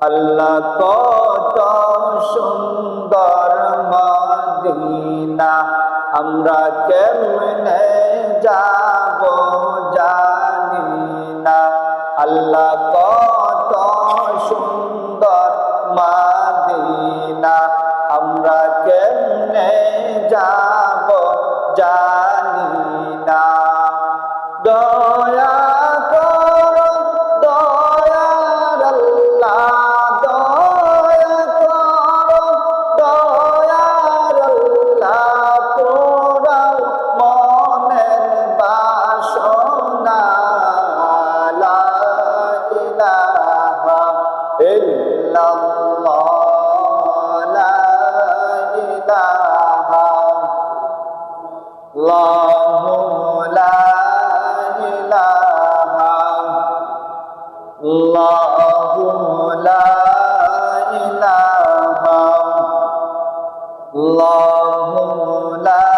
আল্লাহ কত সুন্দর মদিনা, আমরা কেমনে যাব জানি না। আল্লাহ কত সুন্দর মদিনা, আমরা কেমনে যাব জানি না। দয়া করো দয়ার আল্লাহ, দয়া করো দয়ার আল্লাহ, পোড়াও মনের বাসনা। লা ইলাহা ইল্লাল্লাহ, লা ইলাহা আল্লাহু লা ইলাহা আল্লাহু লা ইলাহা আল্লাহু লা